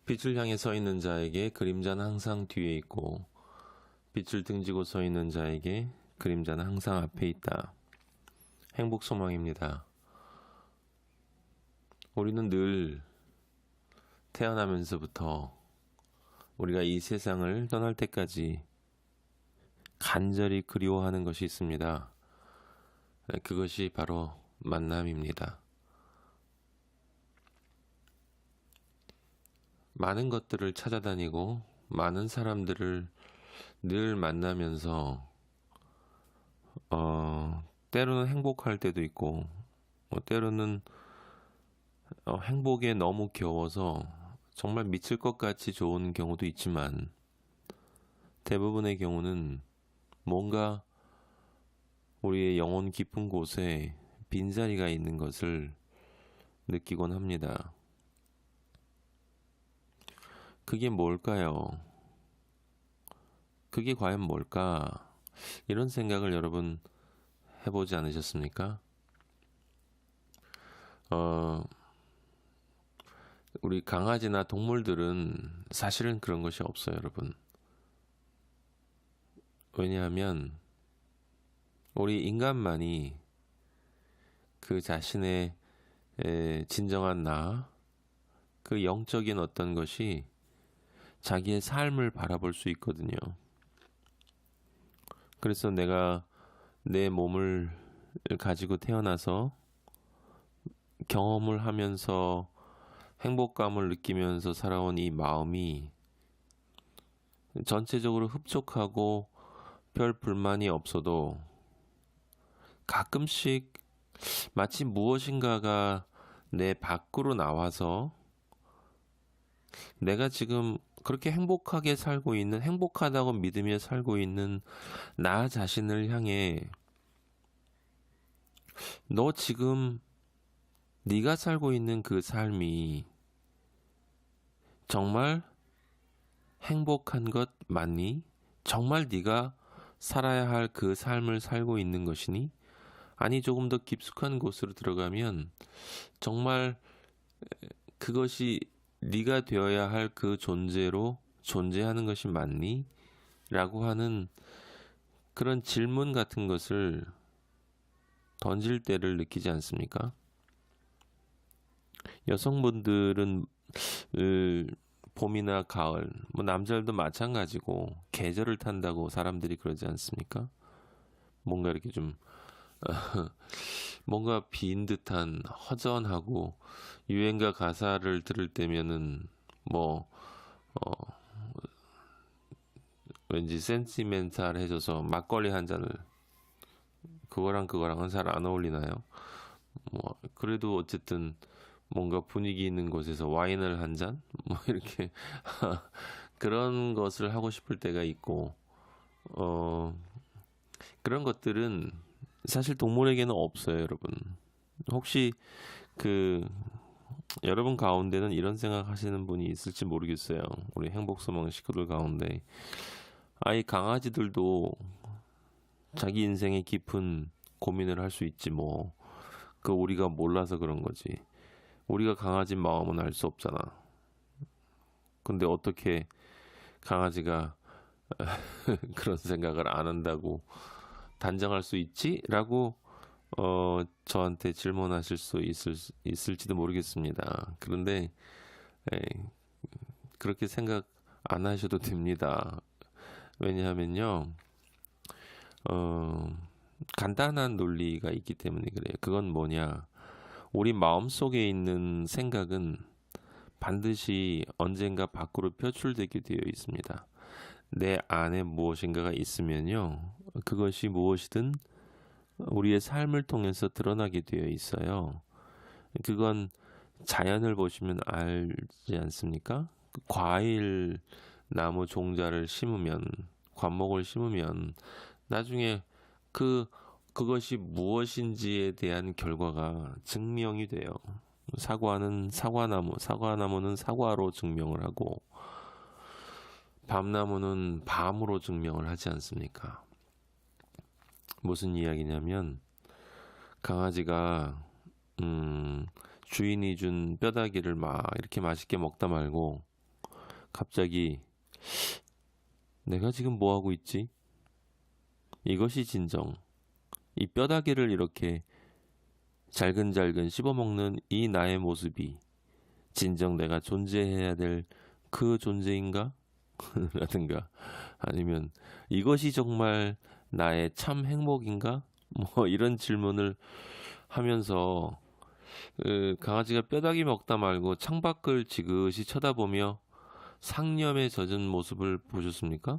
빛을 향해 서 있는 자에게 그림자는 항상 뒤에 있고 빛을 등지고 서 있는 자에게 그림자는 항상 앞에 있다. 행복 소망입니다. 우리는 늘 태어나면서부터 우리가 이 세상을 떠날 때까지 간절히 그리워하는 것이 있습니다. 그것이 바로 만남입니다. 많은 것들을 찾아다니고 많은 사람들을 늘 만나면서 때로는 행복할 때도 있고 때로는 행복에 너무 겨워서 정말 미칠 것 같이 좋은 경우도 있지만 대부분의 경우는 뭔가 우리의 영혼 깊은 곳에 빈자리가 있는 것을 느끼곤 합니다. 그게 뭘까요? 그게 과연 뭘까? 이런 생각을 여러분 해보지 않으셨습니까? 우리 강아지나 동물들은 사실은 그런 것이 없어요, 여러분. 왜냐하면 우리 인간만이 그 자신의 진정한 나, 그 영적인 어떤 것이 자기의 삶을 바라볼 수 있거든요. 그래서 내가 내 몸을 가지고 태어나서 경험을 하면서 행복감을 느끼면서 살아온 이 마음이 전체적으로 흡족하고 별 불만이 없어도 가끔씩 마치 무엇인가가 내 밖으로 나와서 내가 지금 그렇게 행복하게 살고 있는, 행복하다고 믿으며 살고 있는 나 자신을 향해 너 지금 네가 살고 있는 그 삶이 정말 행복한 것 맞니? 정말 네가 살아야 할 그 삶을 살고 있는 것이니? 아니 조금 더 깊숙한 곳으로 들어가면 정말 그것이 네가 되어야 할 그 존재로 존재하는 것이 맞니? 라고 하는 그런 질문 같은 것을 던질 때를 느끼지 않습니까? 여성분들은 봄이나 가을, 뭐 남자들도 마찬가지고 계절을 탄다고 사람들이 그러지 않습니까? 뭔가 이렇게 좀 뭔가 빈 듯한 허전하고 유행가 가사를 들을 때면은 뭐 왠지 센티멘탈해져서 막걸리 한 잔을 그거랑은 잘 안 어울리나요? 뭐 그래도 어쨌든 뭔가 분위기 있는 곳에서 와인을 한 잔? 뭐 이렇게 그런 것을 하고 싶을 때가 있고 어 그런 것들은 사실 동물에게는 없어요, 여러분. 혹시 그 여러분 가운데는 이런 생각 하시는 분이 있을지 모르겠어요. 우리 행복소망 식구들 가운데 아이 강아지들도 자기 인생의 깊은 고민을 할 수 있지 뭐. 그 우리가 몰라서 그런 거지. 우리가 강아지 마음은 알 수 없잖아. 근데 어떻게 강아지가 그런 생각을 안 한다고 단정할 수 있지? 라고 저한테 질문하실 수 있을지도 모르겠습니다. 그런데 그렇게 생각 안 하셔도 됩니다. 왜냐하면요, 간단한 논리가 있기 때문에 그래요. 그건 뭐냐? 우리 마음속에 있는 생각은 반드시 언젠가 밖으로 표출되게 되어 있습니다. 내 안에 무엇인가가 있으면요, 그것이 무엇이든 우리의 삶을 통해서 드러나게 되어 있어요. 그건 자연을 보시면 알지 않습니까? 그 과일 나무 종자를 심으면, 관목을 심으면 나중에 그것이 무엇인지에 대한 결과가 증명이 돼요. 사과는 사과나무, 사과나무는 사과로 증명을 하고 밤나무는 밤으로 증명을 하지 않습니까? 무슨 이야기냐면 강아지가 주인이 준 뼈다귀를 막 이렇게 맛있게 먹다 말고 갑자기 내가 지금 뭐 하고 있지? 이것이 진정. 이 뼈다귀를 이렇게 잘근잘근 씹어먹는 이 나의 모습이 진정 내가 존재해야 될 그 존재인가? 라든가 아니면 이것이 정말 나의 참 행복인가? 뭐 이런 질문을 하면서 강아지가 뼈다귀 먹다 말고 창밖을 지그시 쳐다보며 상념에 젖은 모습을 보셨습니까?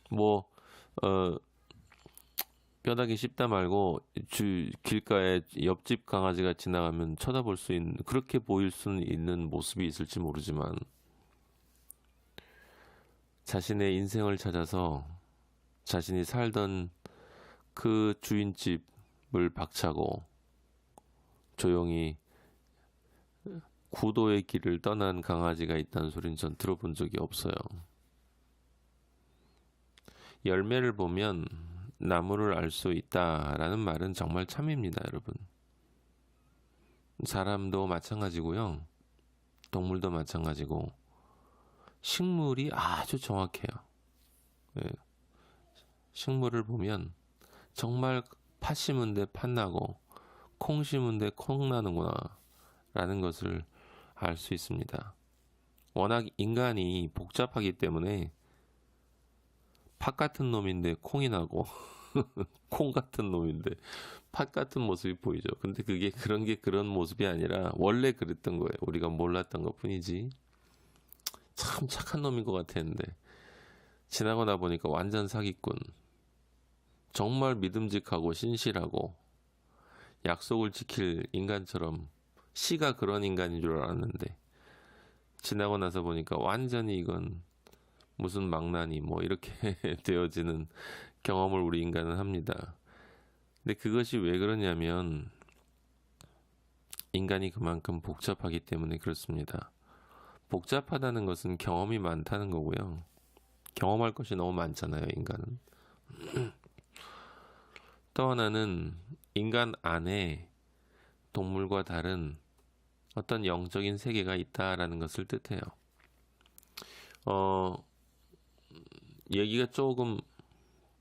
뭐 어, 뼈다귀 씹다 말고 길가에 옆집 강아지가 지나가면 쳐다볼 수 있는 그렇게 보일 수는 있는 모습이 있을지 모르지만 자신의 인생을 찾아서 자신이 살던 그 주인집을 박차고 조용히 구도의 길을 떠난 강아지가 있다는 소리는 전 들어본 적이 없어요. 열매를 보면 나무를 알 수 있다라는 말은 정말 참입니다, 여러분. 사람도 마찬가지고요. 동물도 마찬가지고 식물이 아주 정확해요. 예. 식물을 보면 정말 팥 심은데 팥 나고 콩 심은데 콩 나는구나 라는 것을 알 수 있습니다. 워낙 인간이 복잡하기 때문에 팥 같은 놈인데 콩이 나고 콩 같은 놈인데 팥 같은 모습이 보이죠. 근데 그게 그런 게 그런 모습이 아니라 원래 그랬던 거예요. 우리가 몰랐던 것 뿐이지. 참 착한 놈인 것 같았는데 지나고 나 보니까 완전 사기꾼. 정말 믿음직하고 신실하고 약속을 지킬 인간처럼 씨가 그런 인간인 줄 알았는데 지나고 나서 보니까 완전히 이건 무슨 망나니 뭐 이렇게 되어지는 경험을 우리 인간은 합니다. 근데 그것이 왜 그러냐면 인간이 그만큼 복잡하기 때문에 그렇습니다. 복잡하다는 것은 경험이 많다는 거고요. 경험할 것이 너무 많잖아요, 인간은. 또 하나는 인간 안에 동물과 다른 어떤 영적인 세계가 있다라는 것을 뜻해요. 얘기가 조금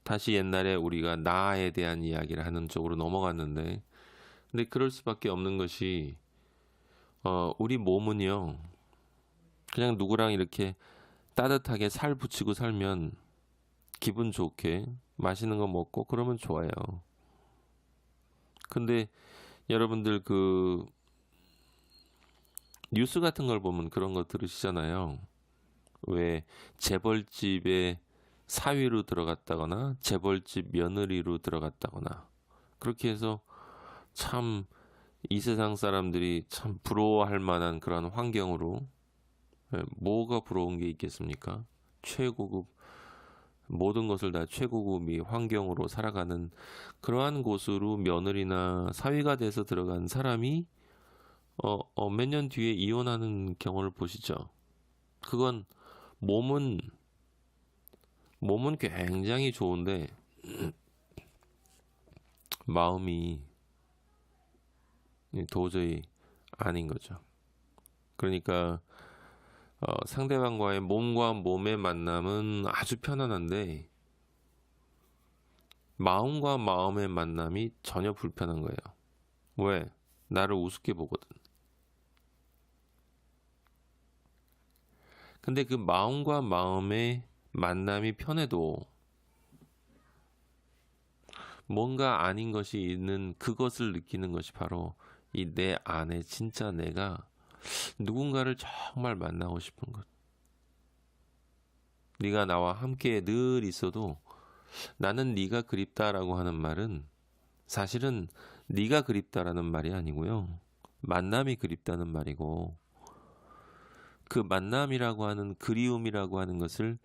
다시 옛날에 우리가 나에 대한 이야기를 하는 쪽으로 넘어갔는데, 근데 그럴 수밖에 없는 것이 우리 몸은요, 그냥 누구랑 이렇게 따뜻하게 살 붙이고 살면 기분 좋게 맛있는 거 먹고 그러면 좋아요. 근데 여러분들 그 뉴스 같은 걸 보면 그런 거 들으시잖아요. 왜 재벌집에 사위로 들어갔다거나 재벌집 며느리로 들어갔다거나 그렇게 해서 참 이 세상 사람들이 참 부러워할 만한 그런 환경으로 뭐가 부러운 게 있겠습니까? 최고급 모든 것을 다 최고급의 환경으로 살아가는 그러한 곳으로 며느리나 사위가 돼서 들어간 사람이 몇 년 뒤에 이혼하는 경우를 보시죠. 그건 몸은 굉장히 좋은데 마음이 도저히 아닌 거죠. 그러니까 상대방과의 몸과 몸의 만남은 아주 편안한데 마음과 마음의 만남이 전혀 불편한 거예요. 왜? 나를 우습게 보거든. 근데 그 마음과 마음의 만남이 편해도 뭔가 아닌 것이 있는 그것을 느끼는 것이 바로 이 내 안에 진짜 내가 누군가를 정말 만나고 싶은 것. 네가 나와 함께 늘 있어도 나는 네가 그립다라고 하는 말은 사실은 네가 그립다라는 말이 아니고요. 만남이 그립다는 말이고 그 만남이라고 하는 그리움이라고 하는 것을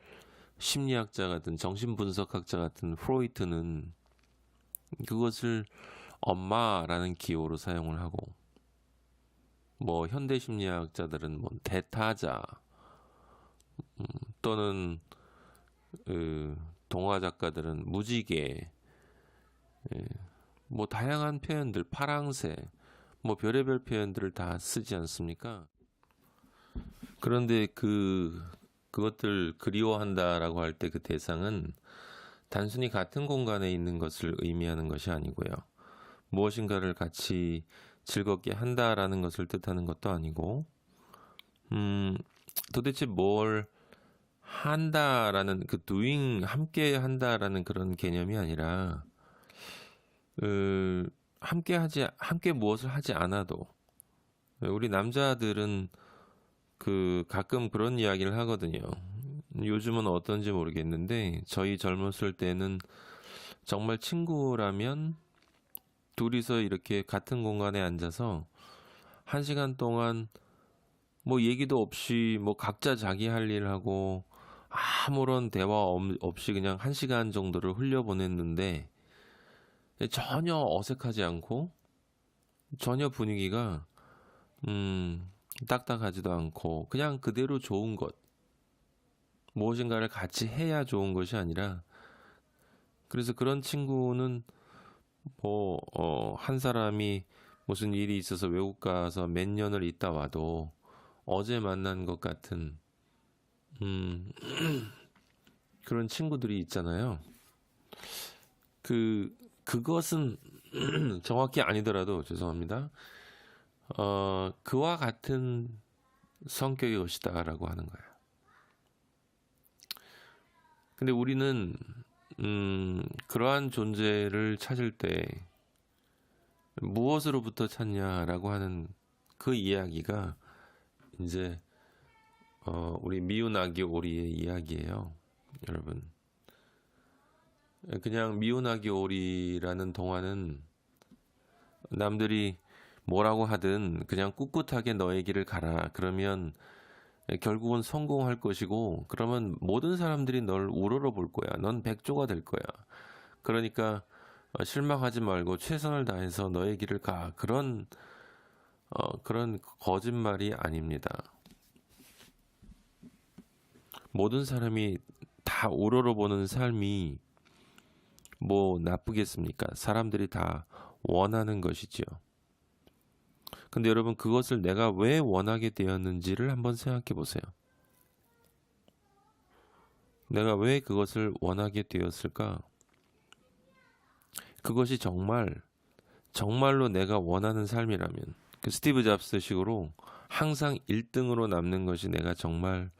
심리학자 같은 정신분석학자 같은 프로이트는 그것을 엄마라는 기호로 사용을 하고 뭐 현대 심리학자들은 뭐 대타자 또는 동화 작가들은 무지개 뭐 다양한 표현들 파랑새 뭐 별의별 표현들을 다 쓰지 않습니까? 그런데 그것들 그리워한다라고 할 때 그 대상은 단순히 같은 공간에 있는 것을 의미하는 것이 아니고요. 무엇인가를 같이 즐겁게 한다라는 것을 뜻하는 것도 아니고, 음, 도대체 뭘 한다라는 그 doing, 함께 한다라는 그런 개념이 아니라, 함께 무엇을 하지 않아도, 우리 남자들은 가끔 그런 이야기를 하거든요. 요즘은 어떤지 모르겠는데, 저희 젊었을 때는 정말 친구라면 둘이서 이렇게 같은 공간에 앉아서 1시간 동안 뭐 얘기도 없이 뭐 각자 자기 할 일 하고 아무런 대화 없이 그냥 1시간 정도를 흘려보냈는데 전혀 어색하지 않고 전혀 분위기가 딱딱하지도 않고 그냥 그대로 좋은 것, 무엇인가를 같이 해야 좋은 것이 아니라, 그래서 그런 친구는 한 사람이 무슨 일이 있어서 외국 가서 몇 년을 있다 와도 어제 만난 것 같은 그런 친구들이 있잖아요. 그것은 정확히 아니더라도 죄송합니다. 그와 같은 성격의 것이다라고 하는 거예요. 근데 우리는 그러한 존재를 찾을 때 무엇으로부터 찾냐라고 하는 그 이야기가 이제 우리 미운 아기 오리의 이야기예요, 여러분. 그냥 미운 아기 오리라는 동화는 남들이 뭐라고 하든 그냥 꿋꿋하게 너의 길을 가라. 그러면 결국은 성공할 것이고, 그러면 모든 사람들이 널 우러러 볼 거야. 넌 백조가 될 거야. 그러니까 실망하지 말고 최선을 다해서 너의 길을 가. 그런 거짓말이 아닙니다. 모든 사람이 다 우러러보는 삶이 뭐 나쁘겠습니까? 사람들이 다 원하는 것이지요. 근데 여러분, 그것을 내가 왜 원하게 되었는지를 한번 생각해 보세요. 내가 왜 그것을 원하게 되었을까? 그것이 정말로 내가 원하는 삶이라면, 그 스티브 잡스 식으로 항상 1등으로 남는 것이 내가 정말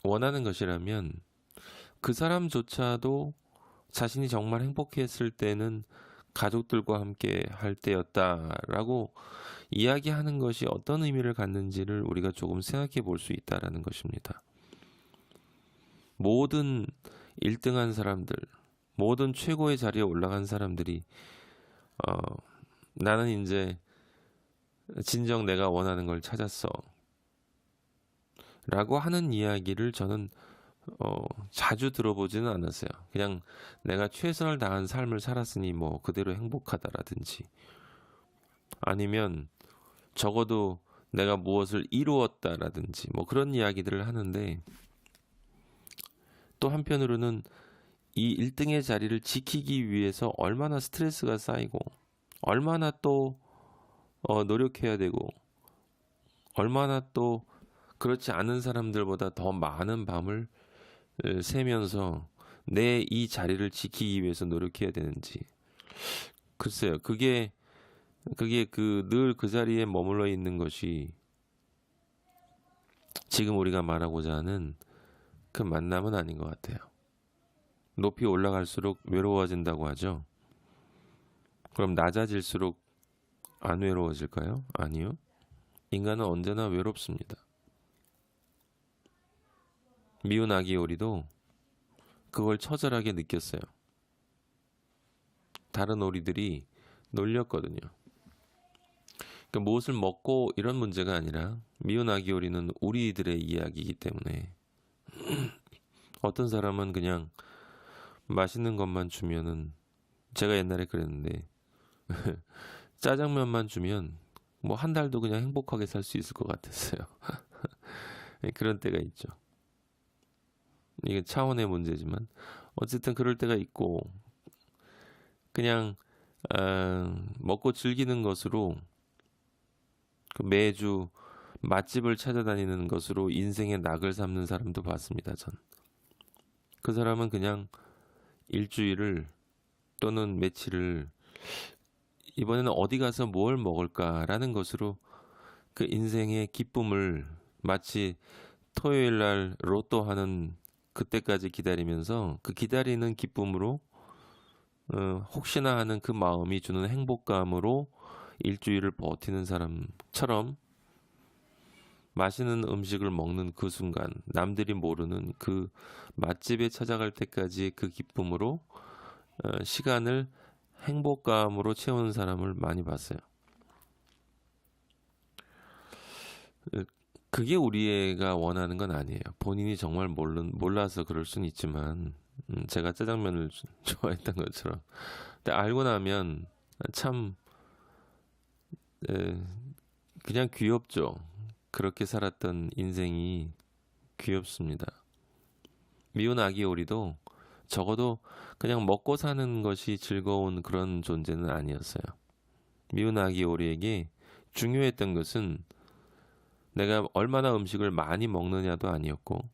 원하는 것이라면, 그 사람조차도 자신이 정말 행복했을 때는 가족들과 함께 할 때였다라고 이야기하는 것이 어떤 의미를 갖는지를 우리가 조금 생각해 볼 수 있다라는 것입니다. 모든 1등한 사람들, 모든 최고의 자리에 올라간 사람들이 어, 나는 이제 진정 내가 원하는 걸 찾았어 라고 하는 이야기를 저는 자주 들어보지는 않았어요. 그냥 내가 최선을 다한 삶을 살았으니 뭐 그대로 행복하다라든지, 아니면 적어도 내가 무엇을 이루었다라든지 뭐 그런 이야기들을 하는데, 또 한편으로는 이 1등의 자리를 지키기 위해서 얼마나 스트레스가 쌓이고 얼마나 또 노력해야 되고 얼마나 또 그렇지 않은 사람들보다 더 많은 밤을 새면서 내 이 자리를 지키기 위해서 노력해야 되는지. 글쎄요, 그게 늘 그 자리에 머물러 있는 것이 지금 우리가 말하고자 하는 그 만남은 아닌 것 같아요. 높이 올라갈수록 외로워진다고 하죠. 그럼 낮아질수록 안 외로워질까요? 아니요. 인간은 언제나 외롭습니다. 미운 아기 오리도 그걸 처절하게 느꼈어요. 다른 오리들이 놀렸거든요. 그러니까 무엇을 먹고 이런 문제가 아니라, 미운 아기 오리는 우리들의 이야기이기 때문에 어떤 사람은 그냥 맛있는 것만 주면은, 제가 옛날에 그랬는데 짜장면만 주면 뭐 한 달도 그냥 행복하게 살 수 있을 것 같았어요. 그런 때가 있죠. 이게 차원의 문제지만 어쨌든 그럴 때가 있고, 그냥 먹고 즐기는 것으로 매주 맛집을 찾아다니는 것으로 인생의 낙을 삼는 사람도 봤습니다, 전. 그 사람은 그냥 일주일을 또는 며칠을 이번에는 어디 가서 뭘 먹을까라는 것으로 그 인생의 기쁨을 마치 토요일 날 로또 하는 그때까지 기다리면서 그 기다리는 기쁨으로 혹시나 하는 그 마음이 주는 행복감으로 일주일을 버티는 사람처럼 맛있는 음식을 먹는 그 순간 남들이 모르는 그 맛집에 찾아갈 때까지 그 기쁨으로 시간을 행복감으로 채우는 사람을 많이 봤어요. 그게 우리가 원하는 건 아니에요. 본인이 정말 몰라서 그럴 수는 있지만 제가 짜장면을 좋아했던 것처럼. 근데 알고 나면 참 그냥 귀엽죠. 그렇게 살았던 인생이 귀엽습니다. 미운 아기 오리도 적어도 그냥 먹고 사는 것이 즐거운 그런 존재는 아니었어요. 미운 아기 오리에게 중요했던 것은 내가 얼마나 음식을 많이 먹느냐도 아니었고,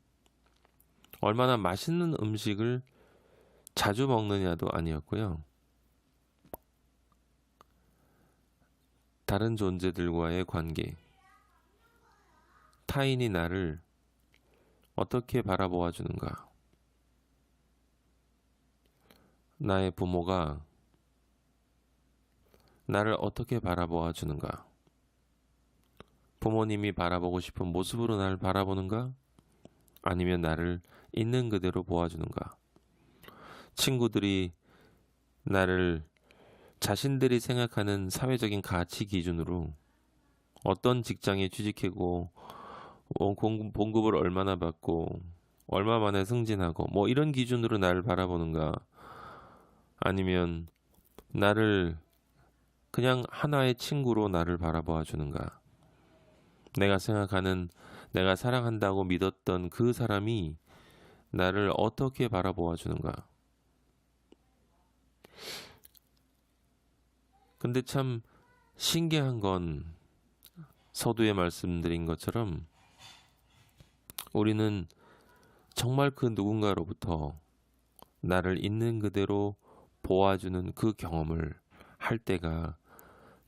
얼마나 맛있는 음식을 자주 먹느냐도 아니었고요. 다른 존재들과의 관계, 타인이 나를 어떻게 바라보아 주는가, 나의 부모가 나를 어떻게 바라보아 주는가, 부모님이 바라보고 싶은 모습으로 나를 바라보는가, 아니면 나를 있는 그대로 보아주는가, 친구들이 나를 자신들이 생각하는 사회적인 가치 기준으로 어떤 직장에 취직하고 봉급을 얼마나 받고 얼마 만에 승진하고 뭐 이런 기준으로 나를 바라보는가, 아니면 나를 그냥 하나의 친구로 나를 바라보아 주는가, 내가 생각하는 내가 사랑한다고 믿었던 그 사람이 나를 어떻게 바라보아 주는가. 근데 참 신기한 건 서두에 말씀드린 것처럼 우리는 정말 그 누군가로부터 나를 있는 그대로 보아주는 그 경험을 할 때가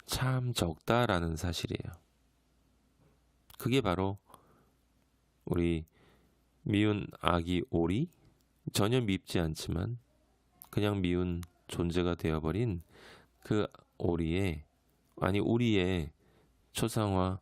참 적다라는 사실이에요. 그게 바로 우리 미운 아기 오리, 전혀 밉지 않지만 그냥 미운 존재가 되어버린 그 오리의, 아니 우리의 초상화입니다.